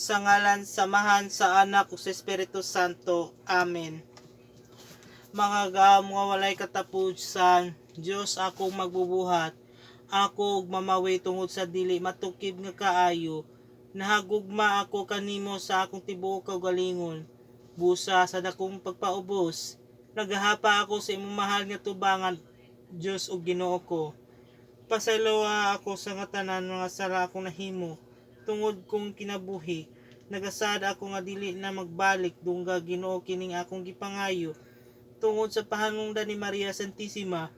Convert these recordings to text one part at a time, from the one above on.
Sa ngalan, samahan, sa anak, ug sa Espiritu Santo. Amen. Mga mga walay katapusan, Diyos akong magbubuhat, ako ug mamawi tungod sa dili matukib nga kaayo. Nahagugma ako kanimo sa akong tibuok kaugalingon. Busa sa dakong pagpaubos, nagahapa ako sa imong mahal nga tubangan, Diyos ug Ginoo ko. Pasayloa ako sa nga tanan mga sala akong nahimo, tungod kong kinabuhi. Nagasad ako nga dili na magbalik dungga Ginoo kining akong gipangayo. Tungod sa pahanungdan ni Maria Santissima,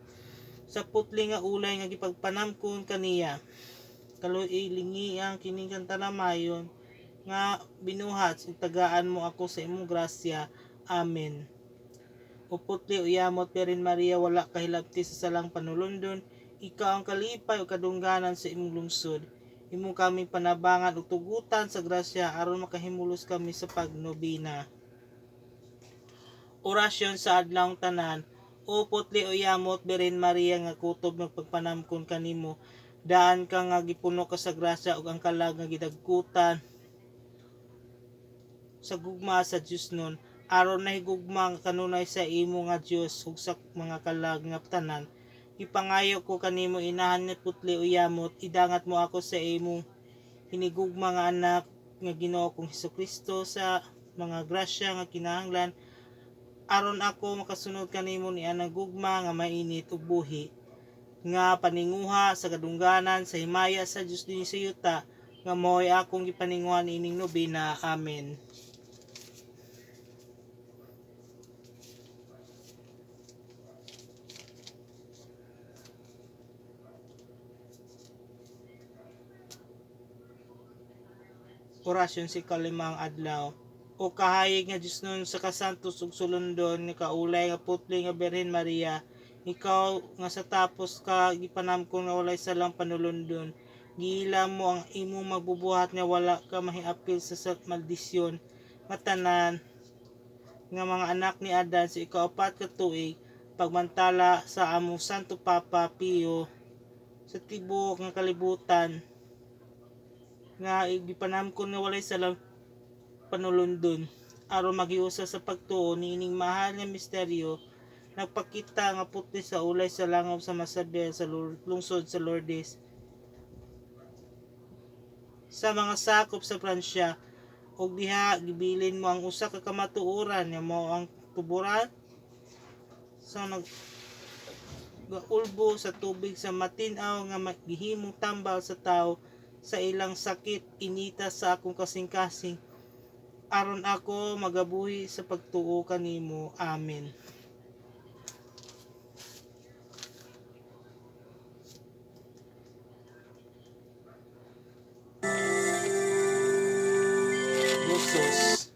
sa putli nga ulay nga gipagpanamkon kaniya. Kaluilingi ang kining kantalamayon nga binuhat ug tagaan mo ako sa imong grasya. Amen. O putli uyamot Perin Maria, wala kahilabti sa salang panulundon, ikaw ang kalipay o kadungganan sa imong lungsod. Imo kami panabangan ug tugutan sa grasya aron makahimulos kami sa pagnobina. Orasyon sa adlawng tanan. O putli uyamot Perin Maria nga kutob nagpagpanamkon kanimo, daan ka nga gipuno ka sa grasya ug ang kalag nga gidagkutan sa gugma sa Dios nun, aron nahigugma kanunay sa imo nga Dios ug sa mga kalag nga tanan. Ipangayo ko kanimo inahan ni putli uyamot, idangat mo ako sa imong hinigugma nga anak nga Ginoo kong Hesukristo sa mga grasya nga kinahanglan aron ako makasunod kanimo ni anang gugma nga mainit ug buhi nga paninguha sa kadungganan sa himaya sa Dios dinhi sa yuta nga mao'y akong gipaninguhan ining nobena. Amen. Orasyon sa ikalimang adlaw. O kahayag nga Diyos nun sa kasantos ug sulundon nga kaulay nga putli nga Birhen Maria, ikaw nga sa tapos ka gipanamkon nga walay salang panulundon, giila mo ang imong magbubuhat nga wala ka mahiapil sa maldisyon. Matanan nga mga anak ni Adan sa ikaapat ka tuig, pagmantala sa among Santo Papa Pio sa tibuok nga kalibutan, nga gipanamkon nga walay salang panulundon aron magiusa sa pagtuo niining mahal nga misteryo. Nagpakita nga putli sa ulay sa langaw sa Masabel sa lungsod sa Lourdes sa mga sakop sa Pransya, ug diha gibilin mo ang usa ka kamatuoran nga mao ang tuburan sa nagaulbo sa tubig sa matin-aw nga gihimong tambal sa tawo sa ilang sakit. Inita sa akong kasing-kasing aron ako magabuhi sa pagtuo kanimo. Amen. Lusos.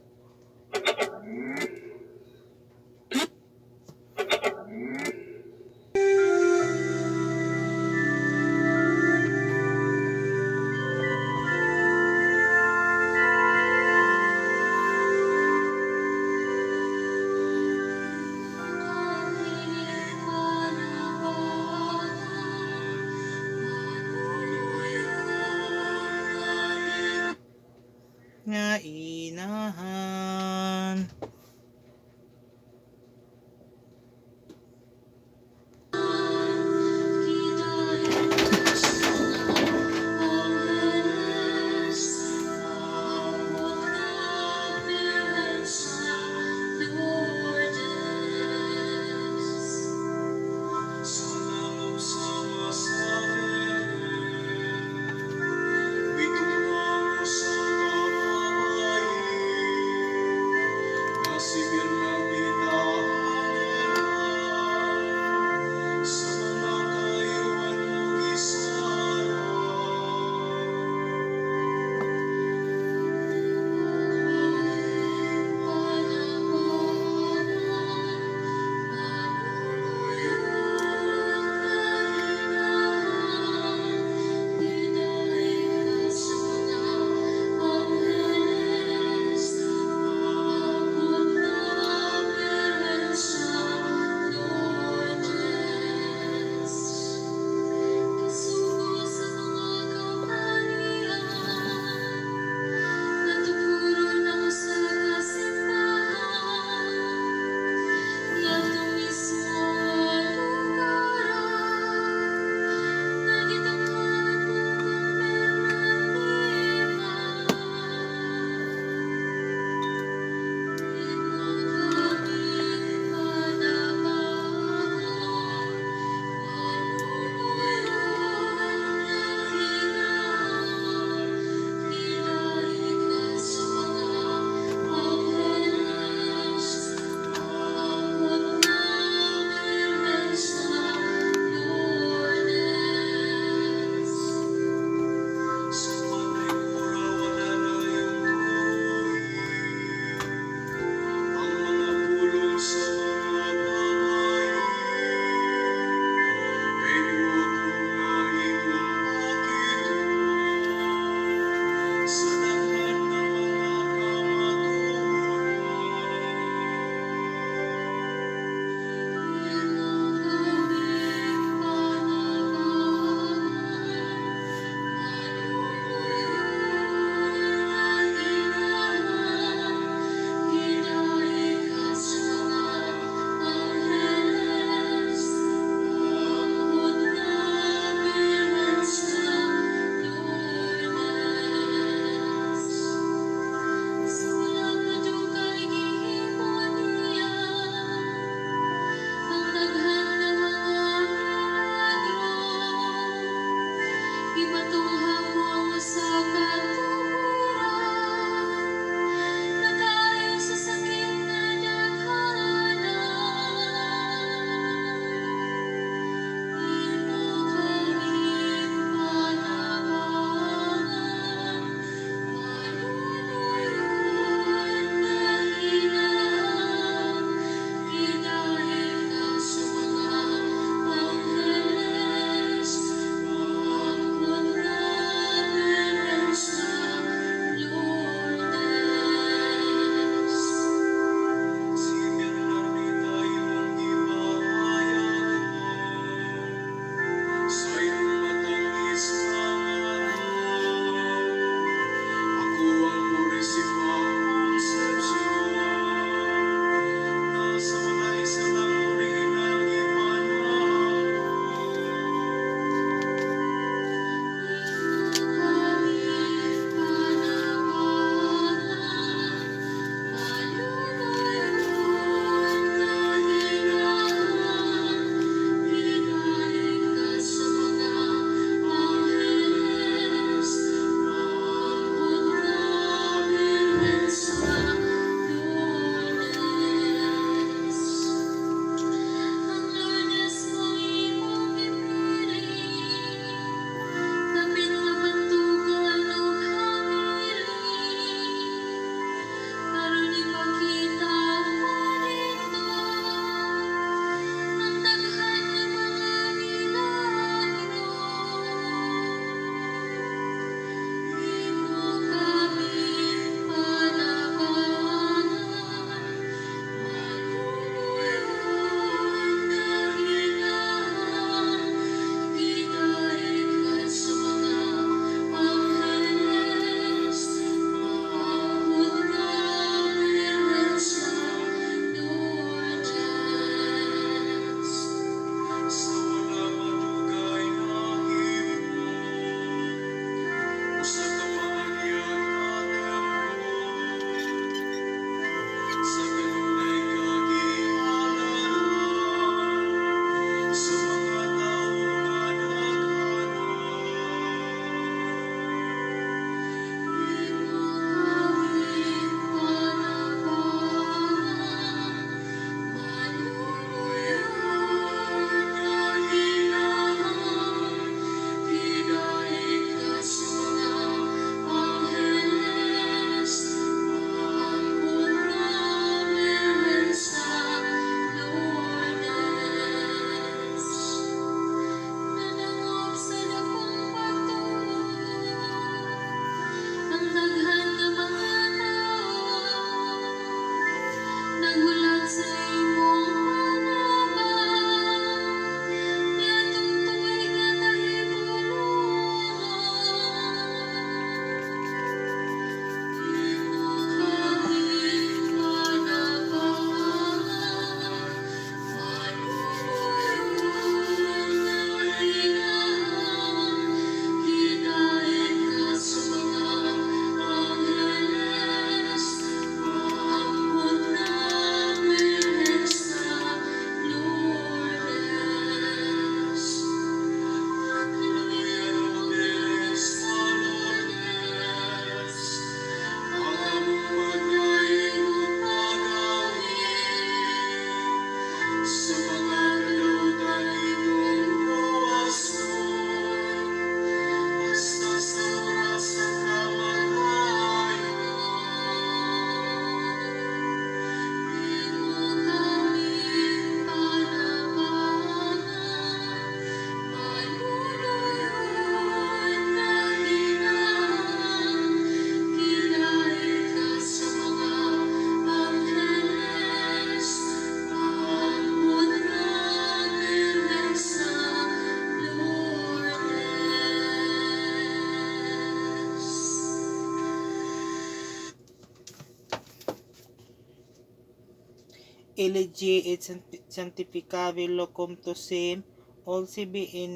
elegi et sanctificabile cum sim, olsibi in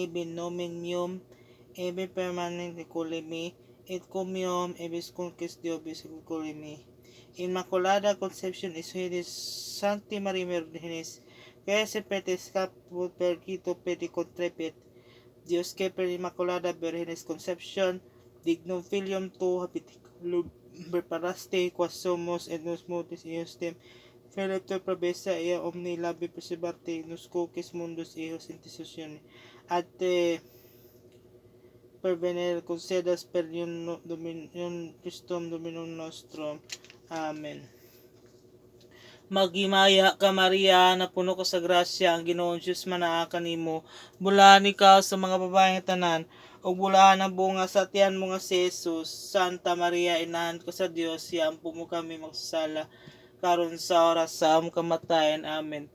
ibi nominium, ibi permanente colimi, et comium ebis conquist Diobis colimi. Immaculada Conception is Hidis Sancti Maria Virginis, que se petis caput perquito pedi contrepit, Dios que per Immaculada Virginis Conception, dignum filium tu habiticum preparaste, quas somos et nos motis iustem, Felector probesa ea omni labi preservarte, nos coques mundus eos institutione, ad te pervenere concedas per Dominion Christum Dominum nostrum. Amen. Maghimaya ka Maria, na puno ka sa grasya, ang Ginoong Diyos manaa kanimo. Bulahan ikaw sa mga babaeng tanan, o bulahan ang bunga sa tiyan mo nga si Jesus. Santa Maria, inahan ko sa Dios, siampo mo kami magsasala, karon sa oras sa among kamatayan. Amen.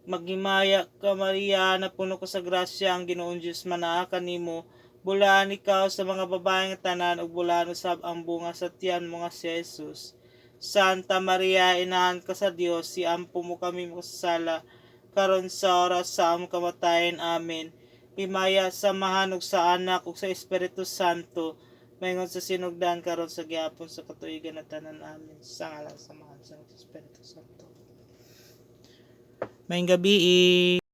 Maghimaya ka Maria, na puno ka sa grasya, ang Ginoong Diyos manaa kanimo. Bulahan ikaw sa mga babaeng tanan, ug bulahan usab ang bunga sa tiyan mo nga si Jesus. Santa Maria, inahan ka sa Dios, siampo mo kami magsasala, karon sa oras sa among kamatayan. Amen. Himaya sa mahanog sa anak ug sa Espiritu Santo, mayngon sa sinugdan karon sa gihapon sa katuigan na tanan. Amen. Sa ngalan sa Mahal sa Espiritu Santo. Maayong gabi.